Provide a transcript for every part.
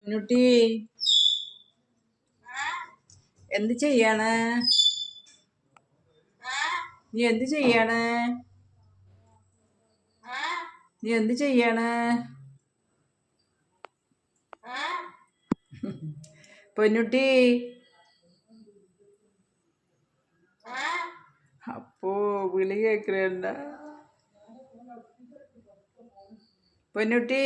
കുഞ്ഞുട്ടി എന്ത് ചെയ്യാണ്? നീ എന്ത് ചെയ്യാണ്? നീ എന്ത് ചെയ്യാണ്? പൊന്നുട്ടി അപ്പോ വിളി കേൾക്കണ്ട. പൊന്നുട്ടി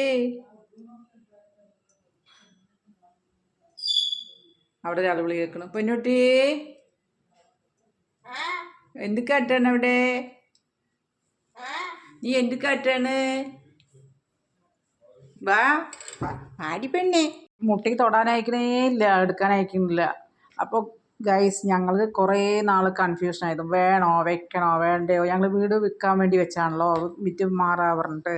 അവിടെ ഒരാൾ വിളി കേൾക്കണം. പൊന്നുട്ടി എന്ത് കാട്ടാണ് അവിടെ? നീ എന്ത് കാട്ടാണ്? വാ ആടി പെണ്ണെ. മുട്ടയ്ക്ക് തൊടാനയക്കണേ ഇല്ല, എടുക്കാനയക്കുന്നില്ല. അപ്പോൾ ഗൈസ്, ഞങ്ങൾ കുറേ നാൾ കൺഫ്യൂഷൻ ആയിരുന്നു, വേണോ വെക്കണോ വേണ്ടയോ. ഞങ്ങൾ വീട് വിൽക്കാൻ വേണ്ടി വെച്ചാണല്ലോ, വിറ്റ് മാറാ പറഞ്ഞിട്ട്.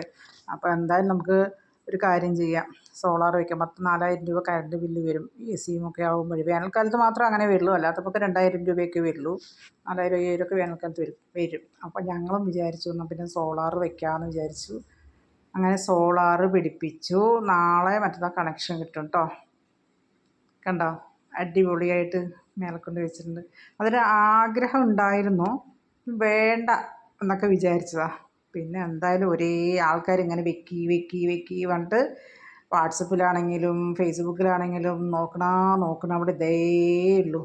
അപ്പോൾ എന്തായാലും നമുക്ക് ഒരു കാര്യം ചെയ്യാം, സോളാർ വയ്ക്കാം. 4000 രൂപ കറണ്ട് ബില്ല് വരും, എ സിയും ഒക്കെ ആകുമ്പോൾ. വേനൽക്കാലത്ത് മാത്രമേ അങ്ങനെ വരുള്ളൂ, അല്ലാത്തപ്പോൾ 2000 രൂപയൊക്കെ വരുള്ളൂ. 4000 5000 ഒക്കെ വേനൽക്കാലത്ത് വരും. അപ്പോൾ ഞങ്ങളും വിചാരിച്ചു എന്നാൽ പിന്നെ സോളാർ വെക്കാമെന്ന് വിചാരിച്ചു. അങ്ങനെ സോളാർ പിടിപ്പിച്ചു. നാളെ മറ്റന്നാൾ കണക്ഷൻ കിട്ടും കേട്ടോ. കണ്ടോ, അടിപൊളിയായിട്ട് മേലെ കൊണ്ട് വെച്ചിട്ടുണ്ട്. അതൊരു ആഗ്രഹം ഉണ്ടായിരുന്നു, വേണ്ട എന്നൊക്കെ വിചാരിച്ചതാണ്. പിന്നെ എന്തായാലും ഒരേ ആൾക്കാർ ഇങ്ങനെ വെക്കി പറഞ്ഞിട്ട് വാട്സപ്പിലാണെങ്കിലും ഫേസ്ബുക്കിലാണെങ്കിലും നോക്കണം അവിടെ ഇതേ ഉള്ളൂ.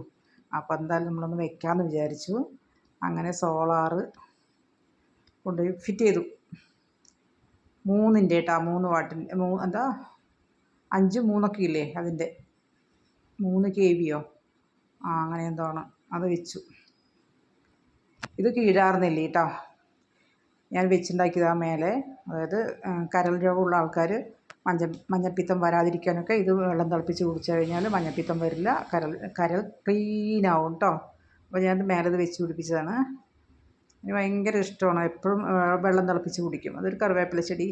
അപ്പോൾ എന്തായാലും നമ്മളൊന്ന് വെക്കാമെന്ന് വിചാരിച്ചു. അങ്ങനെ സോളാറ് കൊണ്ടുപോയി ഫിറ്റ് ചെയ്തു. 3 കേട്ടോ, 3 വാട്ടിൻ്റെ എന്താ 5 3 ഇല്ലേ, അതിൻ്റെ 3 kVയോ അങ്ങനെ എന്തോണ്, അത് വെച്ചു. ഇത് കീഴാർന്നില്ല കേട്ടോ, ഞാൻ വെച്ചുണ്ടാക്കിയതാണ് മേലെ. അതായത് കരൾ രോഗമുള്ള ആൾക്കാർ മഞ്ഞപ്പിത്തം വരാതിരിക്കാനൊക്കെ ഇത് വെള്ളം തിളപ്പിച്ച് കുടിച്ചു കഴിഞ്ഞാൽ മഞ്ഞപ്പിത്തം വരില്ല, കരൾ ക്ലീനാവും കേട്ടോ. അപ്പോൾ ഞാനത് മേലെ ഇത് വെച്ച് പിടിപ്പിച്ചതാണ്. എനിക്ക് ഭയങ്കര ഇഷ്ടമാണ്, എപ്പോഴും വെള്ളം തിളപ്പിച്ച് കുടിക്കും. അതൊരു കറിവേപ്പില ചെടി.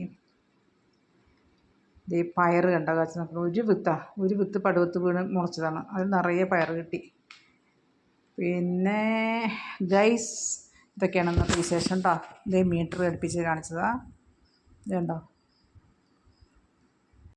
ഈ പയർ കണ്ട കാച്ചു നോക്കണം, ഒരു വിത്ത് പടുവത്ത് വീണ് മുളച്ചതാണ്. അത് നിറയെ പയർ കിട്ടി. പിന്നെ ഗൈസ്, ഇതൊക്കെയാണ് ഇന്നത്തെ വിശേഷം കേട്ടോ. ഇതേ മീറ്റർ ഘടിപ്പിച്ച് കാണിച്ചതാണ്. ഇതുണ്ടോ.